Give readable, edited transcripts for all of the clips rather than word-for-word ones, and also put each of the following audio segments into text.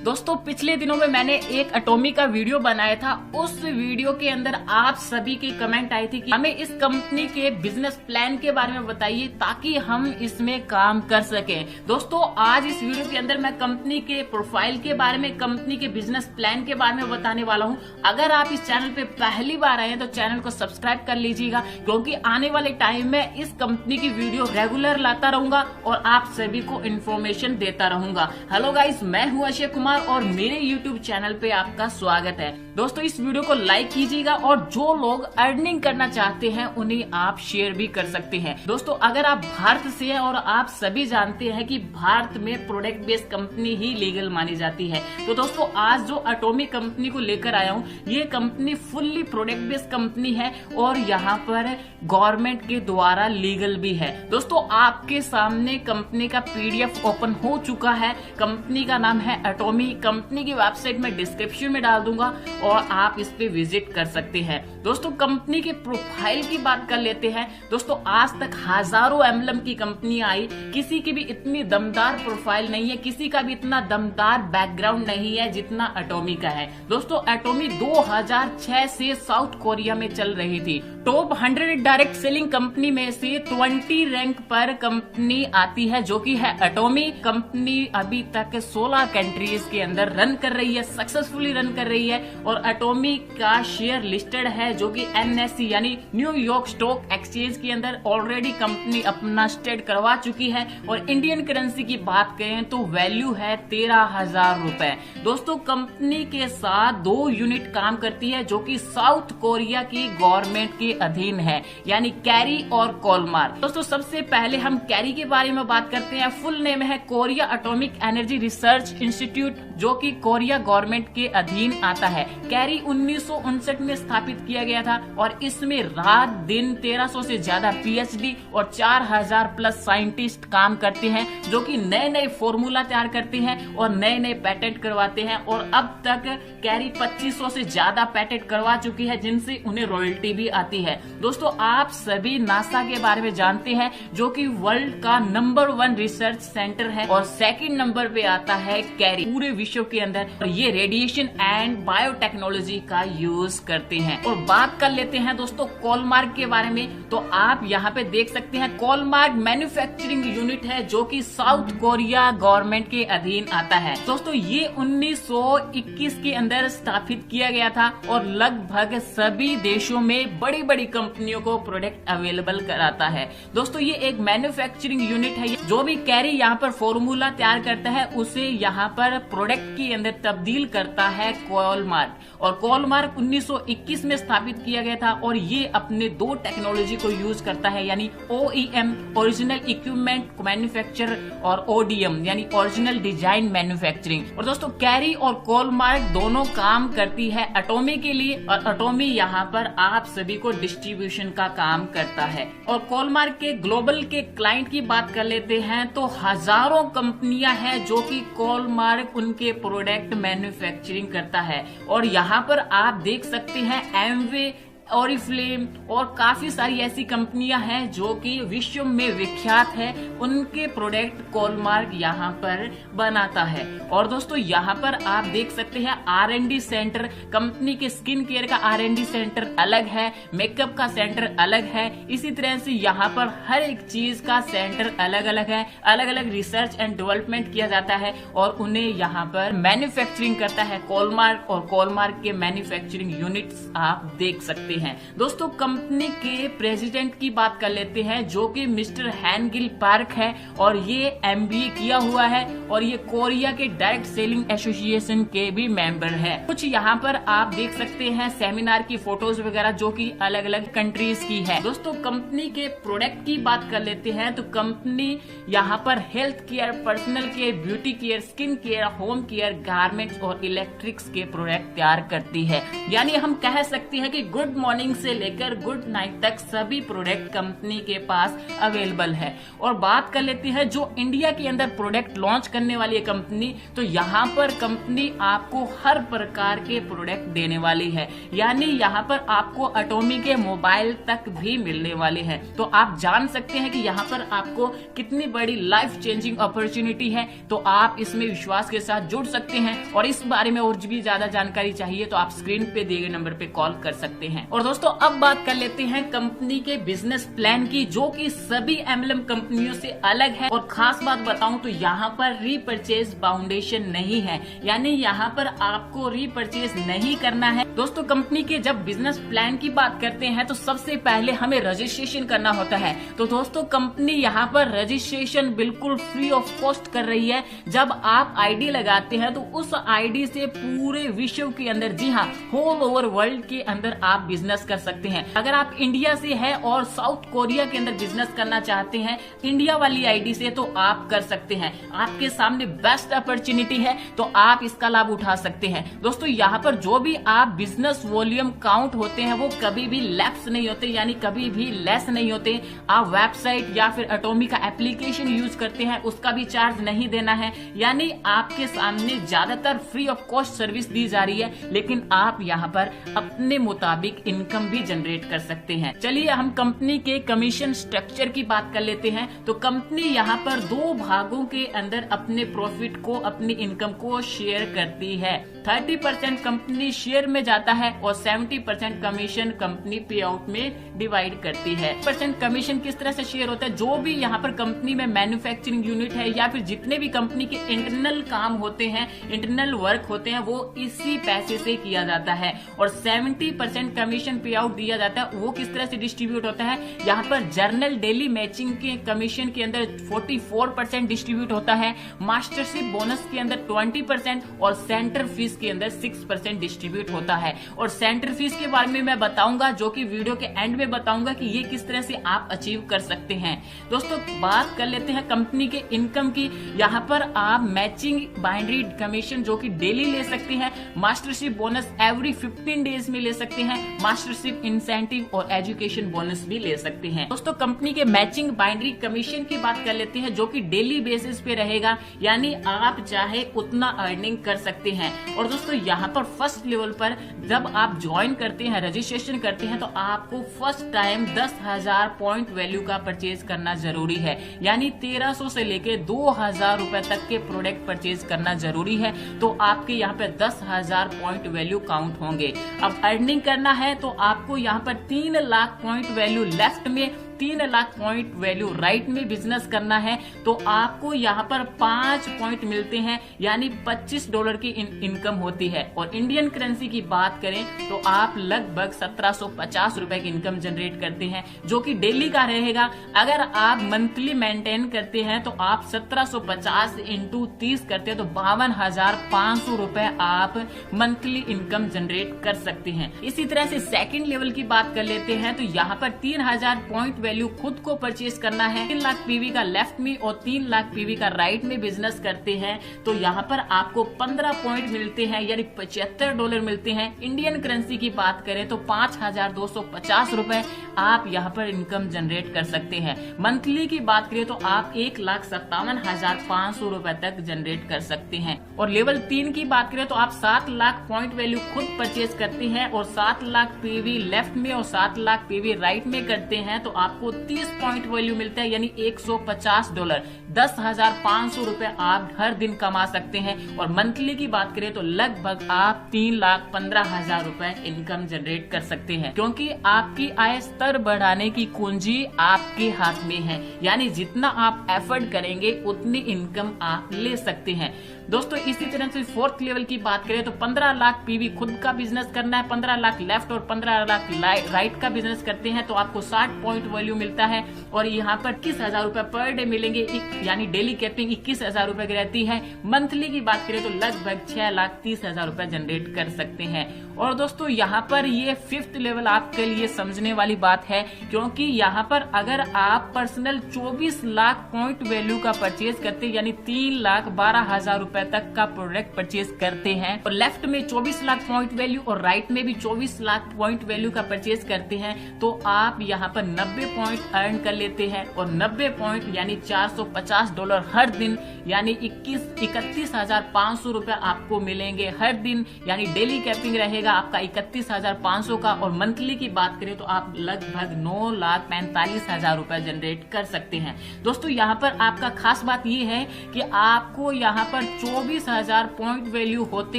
दोस्तों पिछले दिनों में मैंने एक एटॉमी का वीडियो बनाया था। उस वीडियो के अंदर आप सभी की कमेंट आई थी कि हमें इस कंपनी के बिजनेस प्लान के बारे में बताइए ताकि हम इसमें काम कर सकें। दोस्तों आज इस वीडियो के अंदर मैं कंपनी के प्रोफाइल के बारे में, कंपनी के बिजनेस प्लान के बारे में बताने वाला हूं। अगर आप इस चैनल पे पहली बार आए हैं तो चैनल को सब्सक्राइब कर लीजिएगा, क्योंकि आने वाले टाइम में इस कंपनी की वीडियो रेगुलर लाता रहूंगा और आप सभी को इन्फॉर्मेशन देता रहूंगा। हेलो गाइस, मैं हूं अक्षय कुमार और मेरे YouTube चैनल पे आपका स्वागत है। दोस्तों इस वीडियो को लाइक कीजिएगा और जो लोग अर्निंग करना चाहते हैं उन्हें आप शेयर भी कर सकते हैं। दोस्तों अगर आप भारत से हैं और आप सभी जानते हैं कि भारत में प्रोडक्ट बेस्ड कंपनी ही लीगल मानी जाती है, तो दोस्तों आज जो एटॉमी कंपनी को लेकर आया हूँ, ये company fully product based company है और यहाँ पर गवर्नमेंट के द्वारा लीगल भी है। दोस्तों आपके सामने कंपनी का PDF ओपन हो चुका है। कंपनी का नाम है एटॉमी। कंपनी की वेबसाइट में डिस्क्रिप्शन में डाल दूंगा और आप इस पे विजिट कर सकते हैं। दोस्तों कंपनी के प्रोफाइल की बात कर लेते हैं। दोस्तों आज तक हजारों एम्बलम की कंपनी आई, किसी की भी इतनी दमदार प्रोफाइल नहीं है, किसी का भी इतना दमदार बैकग्राउंड नहीं है जितना एटॉमी का है। दोस्तों एटॉमी 2006 से साउथ कोरिया में चल रही थी। टॉप 100 डायरेक्ट सेलिंग कंपनी में से 20 रैंक पर कंपनी आती है, जो कि है एटॉमी। कंपनी अभी तक 16 कंट्रीज के अंदर रन कर रही है, सक्सेसफुली रन कर रही है और एटॉमी का शेयर लिस्टेड है जो कि NSE यानी न्यूयॉर्क स्टॉक एक्सचेंज के अंदर ऑलरेडी कंपनी अपना स्टेट करवा चुकी है। और इंडियन करेंसी की बात करें तो वैल्यू है 13,000 रुपए। दोस्तों कंपनी के साथ 2 यूनिट काम करती है जो कि साउथ कोरिया की गवर्नमेंट के अधीन है, यानी कैरी और कोलमार। दोस्तों सबसे पहले हम कैरी के बारे में बात करते हैं। फुल नेम है Korea atomic energy research institute, जो कि कोरिया गवर्नमेंट के अधीन आता है। कैरी 1959 में स्थापित किया गया था और इसमें रात दिन 1300 से ज्यादा PhD और 4000 प्लस साइंटिस्ट काम करते हैं, जो कि नए नए फॉर्मूला तैयार करते हैं और नए नए पैटेंट करवाते हैं। और अब तक कैरी 2500 से ज्यादा पैटेंट करवा चुकी है, जिनसे उन्हें रॉयल्टी भी आती है। दोस्तों आप सभी नासा के बारे में जानते हैं, जो कि वर्ल्ड का नंबर 1 रिसर्च सेंटर है और सेकंड नंबर पे आता है कैरी पूरे विश्व के अंदर। और ये रेडिएशन एंड बायोटेक्नोलॉजी का यूज करते हैं। और बात कर लेते हैं दोस्तों कोलमार्क के बारे में। तो आप यहाँ पे देख सकते हैं कोलमार्क मैन्युफैक्चरिंग यूनिट है, जो कि साउथ कोरिया गवर्नमेंट के अधीन आता है। दोस्तों ये 1921 के अंदर स्थापित किया गया था और लगभग सभी देशों में बड़ी बड़ी कंपनियों को प्रोडक्ट अवेलेबल कराता है। दोस्तों ये एक मैन्युफैक्चरिंग यूनिट है। जो भी कैरी यहाँ पर फॉर्मूला तैयार करता है उसे यहाँ पर प्रोडक्ट के अंदर तब्दील करता है कोलमार्क। और कोलमार्क 1921 में स्थापित किया गया था और ये अपने 2 टेक्नोलॉजी को यूज करता है, यानी OEM ओरिजिनल इक्विपमेंट मैन्युफैक्चर और ODM यानी ओरिजिनल डिजाइन मैन्युफैक्चरिंग। और दोस्तों कैरी और कोलमार्क दोनों काम करती है एटॉमी के लिए और एटॉमी यहाँ पर आप सभी को डिस्ट्रीब्यूशन का काम करता है। और कोलमार्क के ग्लोबल के क्लाइंट की बात कर लेते हैं तो हजारों कंपनियां हैं जो कि कोलमार्क उनके प्रोडक्ट मैन्युफैक्चरिंग करता है। और यहाँ पर आप देख सकते हैं एमवे, ऑरिफ्लेम और काफी सारी ऐसी कंपनियां हैं जो कि विश्व में विख्यात है। उनके प्रोडक्ट कोलमार्क यहाँ पर बनाता है। और दोस्तों यहाँ पर आप देख सकते हैं R&D सेंटर। कंपनी के स्किन केयर का R&D सेंटर अलग है, मेकअप का सेंटर अलग है। इसी तरह से यहाँ पर हर एक चीज का सेंटर अलग अलग है। अलग अलग रिसर्च एंड डेवलपमेंट किया जाता है और उन्हें यहाँ पर मैन्युफैक्चरिंग करता है कोलमार्क। और कोलमार्क के मैन्युफैक्चरिंग यूनिट्स आप देख सकते हैं। दोस्तों कंपनी के प्रेसिडेंट की बात कर लेते हैं, जो कि मिस्टर हैनगिल पार्क है और ये MBA किया हुआ है और ये कोरिया के डायरेक्ट सेलिंग एसोसिएशन के भी मेंबर है। कुछ यहाँ पर आप देख सकते हैं सेमिनार की फोटोज वगैरह, जो कि अलग अलग कंट्रीज की है। दोस्तों कंपनी के प्रोडक्ट की बात कर लेते हैं तो कंपनी यहाँ पर health care, personal care, beauty care, skin care, home care, garments और इलेक्ट्रिक्स के प्रोडक्ट तैयार करती है। यानी हम कह सकते हैं कि गुड मॉर्निंग से लेकर गुड नाइट तक सभी प्रोडक्ट कंपनी के पास अवेलेबल है। और बात कर लेते हैं जो इंडिया के अंदर प्रोडक्ट लॉन्च करने वाली है कंपनी, तो यहाँ पर कंपनी आपको हर प्रकार के प्रोडक्ट देने वाली है। यानी यहाँ पर आपको एटॉमी के मोबाइल तक भी मिलने वाले हैं। तो आप जान सकते हैं कि यहाँ पर आपको कितनी बड़ी लाइफ चेंजिंग अपॉर्चुनिटी है। तो आप इसमें विश्वास के साथ जुड़ सकते हैं और इस बारे में और भी ज्यादा जानकारी चाहिए तो आप स्क्रीन पे दिए गए नंबर पे कॉल कर सकते हैं। और दोस्तों अब बात कर लेते हैं कंपनी के बिजनेस प्लान की, जो कि सभी एमएलएम कंपनियों से अलग है। और खास बात बताऊं तो यहाँ पर रीपरचेज फाउंडेशन नहीं है, यानी यहाँ पर आपको रीपरचेज नहीं करना है। दोस्तों कंपनी के जब बिजनेस प्लान की बात करते हैं तो सबसे पहले हमें रजिस्ट्रेशन करना होता है। तो दोस्तों कंपनी यहाँ पर रजिस्ट्रेशन बिल्कुल फ्री ऑफ कॉस्ट कर रही है। जब आप आईडी लगाते हैं तो उस आईडी से पूरे विश्व के अंदर, जी हाँ, होल ओवर वर्ल्ड के अंदर आप बिजनेस कर सकते हैं। अगर आप इंडिया से है और साउथ कोरिया के अंदर बिजनेस करना चाहते हैं इंडिया वाली आईडी से, तो आप कर सकते हैं। आपके सामने बेस्ट अपॉर्चुनिटी है, तो आप इसका लाभ उठा सकते हैं। दोस्तों यहाँ पर जो भी आप बिजनेस वॉल्यूम काउंट होते हैं वो कभी भी लैप्स नहीं होते, यानी कभी भी लेस नहीं होते। आप वेबसाइट या फिर एटॉमी का एप्लीकेशन यूज करते हैं उसका भी चार्ज नहीं देना है। यानी आपके सामने ज्यादातर फ्री ऑफ कॉस्ट सर्विस दी जा रही है, लेकिन आप यहाँ पर अपने मुताबिक इनकम भी जनरेट कर सकते हैं। चलिए हम कंपनी के कमीशन स्ट्रक्चर की बात कर लेते हैं। तो कंपनी यहाँ पर 2 भागों के अंदर अपने प्रॉफिट को, अपनी इनकम को शेयर करती है। 30% कंपनी शेयर में जाता है और 70% कमीशन कंपनी पे आउट में डिवाइड करती है। % कमीशन किस तरह से शेयर होता है, जो भी यहाँ पर कंपनी में मैन्युफैक्चरिंग यूनिट है या फिर जितने भी कंपनी के इंटरनल काम होते हैं, इंटरनल वर्क होते हैं, वो इसी पैसे से किया जाता है। और 70% कमीशन पे आउट दिया जाता है। वो किस तरह से डिस्ट्रीब्यूट होता है, यहाँ पर जर्नल डेली मैचिंग के कमीशन के अंदर 44% डिस्ट्रीब्यूट होता है, मास्टरशिप बोनस के अंदर 20% और सेंटर फीस के अंदर 6% डिस्ट्रीब्यूट होता है। और सेंटर फीस के बारे में मैं बताऊंगा, जो कि वीडियो के एंड में बताऊंगा कि ये किस तरह से आप अचीव कर सकते हैं। दोस्तों बात कर लेते हैं कंपनी के इनकम की। यहाँ पर आप मैचिंग बाइनरी कमीशन जो कि डेली ले सकते हैं, मास्टरशिप बोनस एवरी 15 डेज में ले सकते हैं, मास्टरशिप इंसेंटिव और एजुकेशन बोनस भी ले सकते हैं। दोस्तों कंपनी के मैचिंग बाइनरी कमीशन की बात कर लेते हैं, जो कि डेली बेसिस पे रहेगा, यानी आप चाहे उतना अर्निंग कर सकते हैं। और दोस्तों यहाँ पर फर्स्ट लेवल पर जब आप ज्वाइन करते हैं, रजिस्ट्रेशन करते हैं, तो आपको फर्स्ट टाइम 10,000 पॉइंट वैल्यू का परचेज करना जरूरी है। यानी 1300 से लेके 2000 रुपए तक के प्रोडक्ट परचेज करना जरूरी है। तो आपके यहाँ पे 10,000 पॉइंट वैल्यू काउंट होंगे। अब अर्निंग करना है तो आपको यहाँ पर 3 लाख पॉइंट वैल्यू लेफ्ट में, 3 लाख पॉइंट वैल्यू राइट में बिजनेस करना है। तो आपको यहाँ पर 5 पॉइंट मिलते हैं, यानी $25 की इनकम होती है। और इंडियन करेंसी की बात करें तो आप लगभग 1750 रुपए की इनकम जनरेट करते हैं, जो कि डेली का रहेगा। अगर आप मंथली मेंटेन करते हैं तो आप 1750 इंटू 30 करते हैं तो 52,500 रुपए आप मंथली इनकम जनरेट कर सकते हैं। इसी तरह से सेकंड लेवल की बात कर लेते हैं। तो यहाँ पर 3000 पॉइंट वैल्यू खुद को परचेज करना है। 3 लाख पीवी का लेफ्ट में और 3 लाख पीवी का राइट में बिजनेस करते हैं तो यहाँ पर आपको 15 पॉइंट मिलते हैं, यानी $75 मिलते हैं। इंडियन करेंसी की बात करें तो 5250 रुपए आप यहाँ पर इनकम जनरेट कर सकते हैं। मंथली की बात करें तो आप 1,57,500 रुपए तक जनरेट कर सकते हैं। और लेवल 3 की बात करें तो आप 7 लाख पॉइंट वैल्यू खुद परचेज करते हैं और 7 लाख पीवी लेफ्ट में और 7 लाख पीवी राइट में करते हैं तो आपको 30 पॉइंट वैल्यू मिलता है, यानी $150, 10,500 रुपए आप हर दिन कमा सकते हैं। और मंथली की बात करें तो लगभग आप 3,15,000 रुपए इनकम जनरेट कर सकते हैं, क्योंकि आपकी आय स्तर बढ़ाने की कुंजी आपके हाथ में है। यानी जितना आप एफर्ट करेंगे उतनी इनकम आप ले सकते हैं। दोस्तों इसी तरह से फोर्थ लेवल की बात करें तो 15 लाख पीवी खुद का बिजनेस करना है, 15 लाख लेफ्ट और 15 लाख राइट का बिजनेस करते हैं तो आपको 60 पॉइंट वैल्यू मिलता है और यहाँ पर 21,000 रुपए पर डे मिलेंगे, यानी डेली कैपिंग 21,000 रुपए की रहती है। मंथली की बात करें तो लगभग 6,30,000 रुपए जनरेट कर सकते हैं। और दोस्तों यहाँ पर ये 5th लेवल आपके लिए समझने वाली बात है, क्योंकि यहाँ पर अगर आप पर्सनल 24 लाख पॉइंट वैल्यू का परचेज करते हैं, यानी 3,12,000 रुपए तक का प्रोडक्ट परचेज करते हैं और लेफ्ट में 24 लाख पॉइंट वैल्यू और राइट में भी 24 लाख पॉइंट वैल्यू का परचेज करते हैं, तो आप यहाँ पर 90 पॉइंट अर्न कर लेते हैं। और 90 पॉइंट यानी $450 हर दिन, यानी 31,500 रुपए आपको मिलेंगे हर दिन, यानी डेली कैपिंग रहेगा आपका 31,500 का। और मंथली की बात करें तो आप लगभग 9,45,000 रुपए जनरेट कर सकते हैं। दोस्तों यहाँ पर आपका खास बात ये है कि आपको यहाँ पर 24,000 पॉइंट वैल्यू होते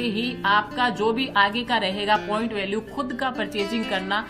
ही आपका जो भी आगे का रहेगा पॉइंट वैल्यू खुद का परचेजिंग करना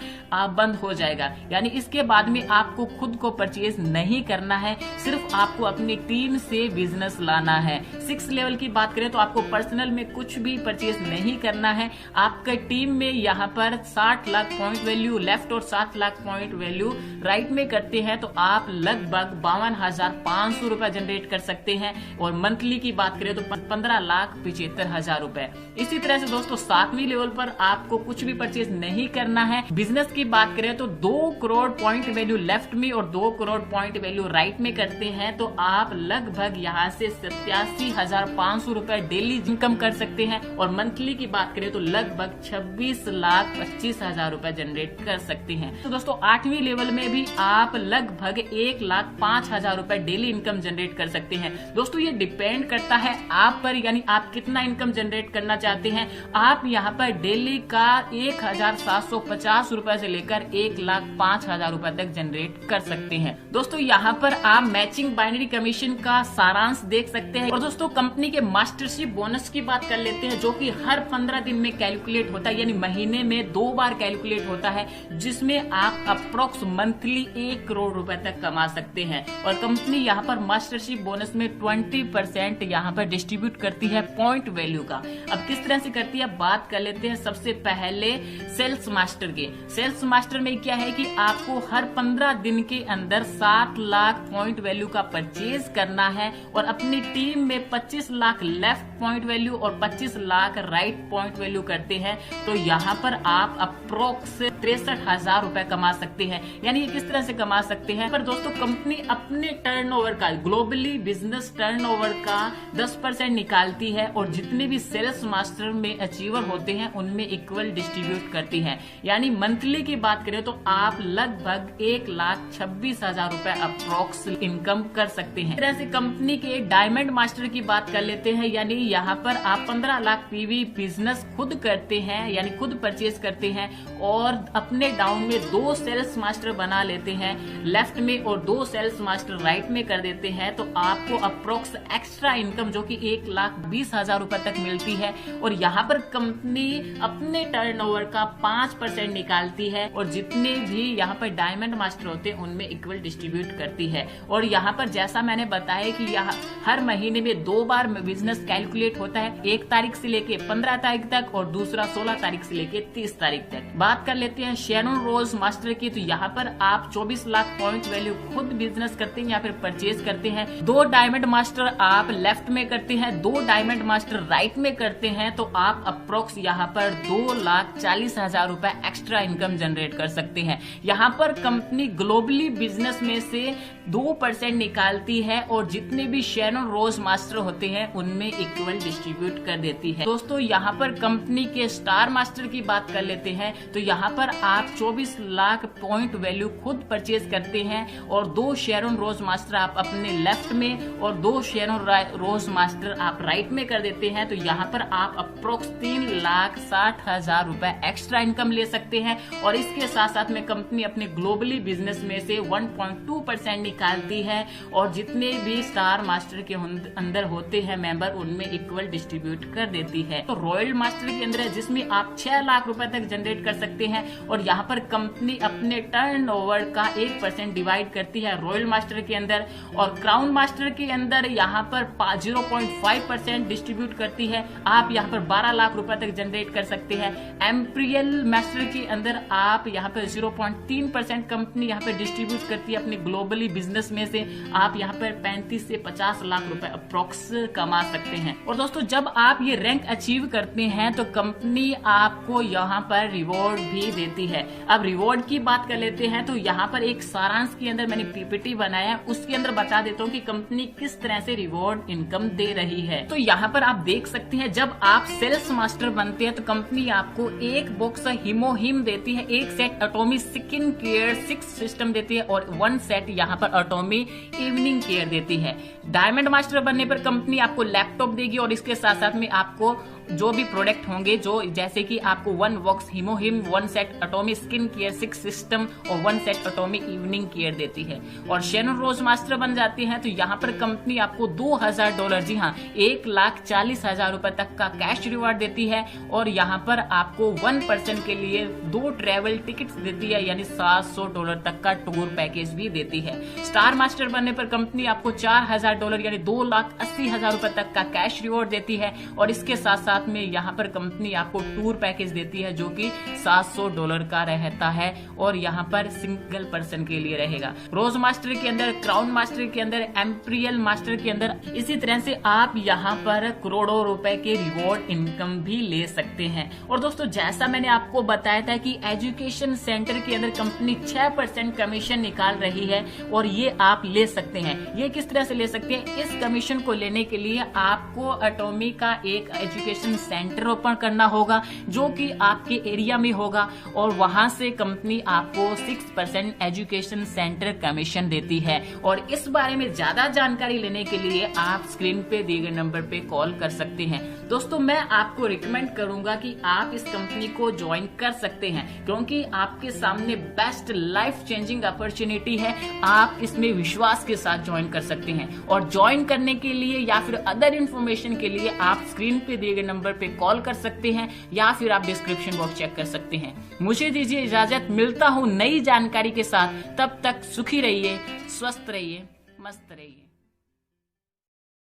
बंद हो जाएगा, यानी इसके बाद में आपको खुद को परचेज नहीं करना है, सिर्फ आपको अपनी टीम से बिजनेस लाना है। 6th लेवल की बात करें तो आपको पर्सनल में कुछ भी परचेज नहीं करना है। आपके टीम में यहाँ पर 60 लाख पॉइंट वैल्यू लेफ्ट और 7 लाख पॉइंट वैल्यू राइट में करते हैं, तो आप लगभग 52,500 रुपए जनरेट कर सकते हैं। और मंथली की बात करें तो 15,75,000 रुपए। इसी तरह से दोस्तों 7वीं लेवल पर आपको कुछ भी परचेज नहीं करना है। बिजनेस की बात करें तो 2 करोड़ पॉइंट वैल्यू लेफ्ट में और 2 करोड़ पॉइंट वैल्यू राइट में करते हैं, तो आप लगभग यहाँ से 87,500 रुपए डेली इनकम कर सकते हैं। और मंथली की बात करें तो लगभग 26,25,000 रुपए जनरेट कर सकते हैं। तो दोस्तों 8वीं लेवल में भी आप लगभग 1,05,000 रुपए डेली इनकम जनरेट कर सकते हैं। दोस्तों ये डिपेंड करता है आप पर, यानी आप कितना इनकम जनरेट करना चाहते हैं। आप यहाँ पर डेली का 1,750 रुपए से लेकर 1,05,000 रुपए तक जनरेट कर सकते हैं। दोस्तों यहाँ पर आप मैचिंग बाइनरी कमीशन का सारांश देख सकते हैं। और दोस्तों कंपनी के मास्टरशिप बोनस की बात कर लेते हैं, जो कि हर 15 दिन में कैलकुलेट होता है, यानी महीने में 2 बार कैलकुलेट होता है, जिसमें आप अप्रोक्स मंथली 1 करोड़ रुपए तक कमा सकते हैं। और कंपनी यहाँ पर मास्टरशिप बोनस में 20% यहाँ पर डिस्ट्रीब्यूट करती है पॉइंट वैल्यू का। अब किस तरह से करती है बात कर लेते हैं। सबसे पहले सेल्स मास्टर के। सेल्स मास्टर में क्या है कि आपको हर 15 दिन के अंदर 7 लाख पॉइंट वैल्यू का परचेज करना है और अपनी टीम में 25 लाख लेफ्ट पॉइंट वैल्यू और 25 लाख राइट पॉइंट वैल्यू करते हैं, तो यहाँ पर आप अप्रोक्स 63,000 रुपए कमा सकते हैं। यानी ये किस तरह से कमा सकते हैं, पर दोस्तों कंपनी अपने टर्नओवर का, ग्लोबली बिजनेस टर्नओवर का 10% निकालती है और जितने भी सेल्स मास्टर में अचीवर होते हैं उनमें इक्वल डिस्ट्रीब्यूट करती है। यानी मंथली की बात करें तो आप लगभग 1,26,000 रुपए अप्रोक्स इनकम कर सकते हैं। इस तरह से कंपनी के डायमंड मास्टर की बात कर लेते हैं, यानी यहाँ पर आप 15 लाख पीवी बिजनेस खुद करते हैं, यानी खुद परचेज करते हैं और अपने डाउन में 2 सेल्स मास्टर बना लेते हैं लेफ्ट में और 2 सेल्स मास्टर राइट में कर देते हैं, तो आपको अप्रोक्स एक्स्ट्रा इनकम जो कि 1,20,000 रुपए तक मिलती है। और यहाँ पर कंपनी अपने टर्नओवर का 5% निकालती है और जितने भी यहाँ पर डायमंड मास्टर होते हैं उनमें इक्वल डिस्ट्रीब्यूट करती है। और यहाँ पर जैसा मैंने बताया कि यहाँ हर महीने में 2 बार बिजनेस कैलकुलेट होता है, 1 तारीख से लेके 15 तारीख तक और दूसरा 16 तारीख से लेके 30 तारीख तक। बात कर लेते हैं शेरॉन रोज मास्टर की, तो यहाँ पर आप 24 लाख पॉइंट वैल्यू खुद बिजनेस करते हैं या फिर परचेज करते हैं। 2 डायमंड मास्टर आप लेफ्ट में करते हैं, 2 डायमंड मास्टर राइट में करते हैं, तो आप अप्रोक्स यहाँ पर 2,40,000 रुपए एक्स्ट्रा इनकम जनरेट कर सकते हैं। यहाँ पर कंपनी ग्लोबली बिजनेस में से 2% निकालती है और जितने भी शेरॉन रोज मास्टर होते हैं उनमें इक्वल डिस्ट्रीब्यूट कर देती है। दोस्तों यहाँ पर कंपनी के स्टार मास्टर की बात कर लेते हैं, तो यहाँ पर आप 24 लाख पॉइंट वैल्यू खुद परचेज करते हैं और 2 शेरॉन रोज मास्टर आप अपने लेफ्ट में और 2 शेरॉन रोज मास्टर आप राइट में कर देते हैं, तो यहाँ पर आप अप्रोक्स 3,60,000 रुपए एक्स्ट्रा इनकम ले सकते हैं। और इसके साथ साथ में कंपनी अपने ग्लोबली बिजनेस में से 1.2% निकालती है और जितने भी स्टार मास्टर के अंदर होते हैं मेंबर उनमें इक्वल डिस्ट्रीब्यूट कर देती है। तो रॉयल मास्टर के अंदर है जिसमें आप 6 लाख रुपए तक जनरेट कर सकते हैं और यहाँ पर कंपनी अपने टर्नओवर का 1% डिवाइड करती है रॉयल मास्टर के अंदर और क्राउन मास्टर के अंदर यहाँ पर 0.5% डिस्ट्रीब्यूट करती है। आप यहाँ पर 12 लाख रुपए तक जनरेट कर सकते हैं। एम्पीरियल मास्टर के अंदर आप यहाँ पर 0.3% कंपनी कंपनी यहाँ पर डिस्ट्रीब्यूट करती है अपने ग्लोबली बिजनेस में से आप यहाँ पर 35 से 50 लाख रुपए अप्रोक्स कमा सकते हैं। और दोस्तों जब आप ये रैंक अचीव करते हैं तो कंपनी आपको यहाँ पर रिवॉर्ड भी देती है। अब रिवॉर्ड की बात कर लेते हैं तो यहाँ पर एक सारांश के अंदर मैंने पीपीटी बनाया है, उसके अंदर बता देता हूँ कि कंपनी किस तरह से रिवॉर्ड इनकम दे रही है। तो यहाँ पर आप देख सकते हैं जब आप सेल्स मास्टर बनते हैं तो कंपनी आपको एक बॉक्स हिमोहिम देती है, एक set Atomy skin care 6 system देती है और 1 सेट यहाँ पर एटॉमी इवनिंग केयर देती है। डायमंड मास्टर बनने पर कंपनी आपको लैपटॉप देगी और इसके साथ साथ में आपको जो भी प्रोडक्ट होंगे जो जैसे कि आपको 1 बॉक्स हिमोहिम, 1 set Atomy skin care 6 system और 1 सेट एटॉमी इवनिंग केयर देती है। और शेनन रोज मास्टर बन जाते हैं तो यहाँ पर कंपनी आपको $2000, जी हाँ $1,40,000 रुपए तक का कैश रिवार्ड देती है और यहाँ पर आपको 1 पर्सन के लिए 2 ट्रेवल टिकट्स देती है, यानी $700 तक का टूर पैकेज भी देती है। स्टार मास्टर बनने पर कंपनी आपको $4000 यानी $2,80,000 रुपए तक का कैश रिवॉर्ड देती है और इसके साथ साथ में यहाँ पर कंपनी आपको टूर पैकेज देती है जो कि $700 का रहता है और यहाँ पर सिंगल पर्सन के लिए रहेगा। रोज मास्टर के अंदर, क्राउन मास्टर के अंदर, एम्पीरियल मास्टर के अंदर इसी तरह से आप यहाँ पर करोड़ों रुपए के रिवॉर्ड इनकम भी ले सकते हैं। और दोस्तों जैसा मैंने आपको बताया था कि एजुकेशन सेंटर के अंदर कंपनी 6% कमीशन निकाल रही है और ये आप ले सकते हैं। ये किस तरह से ले सकते हैं? इस कमीशन को लेने के लिए आपको एटॉमी का एक एजुकेशन सेंटर ओपन करना होगा जो कि आपके एरिया में होगा और वहां से कंपनी आपको 6% एजुकेशन सेंटर कमीशन देती है। और इस बारे में ज्यादा जानकारी लेने के लिए आप स्क्रीन पे दिए गए नंबर पे कॉल कर सकते हैं। दोस्तों मैं आपको रिकमेंड करूंगा कि आप इस कंपनी को ज्वाइन कर सकते हैं क्योंकि आपके सामने बेस्ट लाइफ चेंजिंग अपॉर्चुनिटी है। आप इसमें विश्वास के साथ ज्वाइन कर सकते हैं और ज्वाइन करने के लिए या फिर अदर इंफॉर्मेशन के लिए आप स्क्रीन पे दिए गए नंबर पे कॉल कर सकते हैं या फिर आप डिस्क्रिप्शन बॉक्स चेक कर सकते हैं। मुझे दीजिए इजाजत, मिलता हूँ नई जानकारी के साथ। तब तक सुखी रहिए, स्वस्थ रहिए, मस्त रहिए।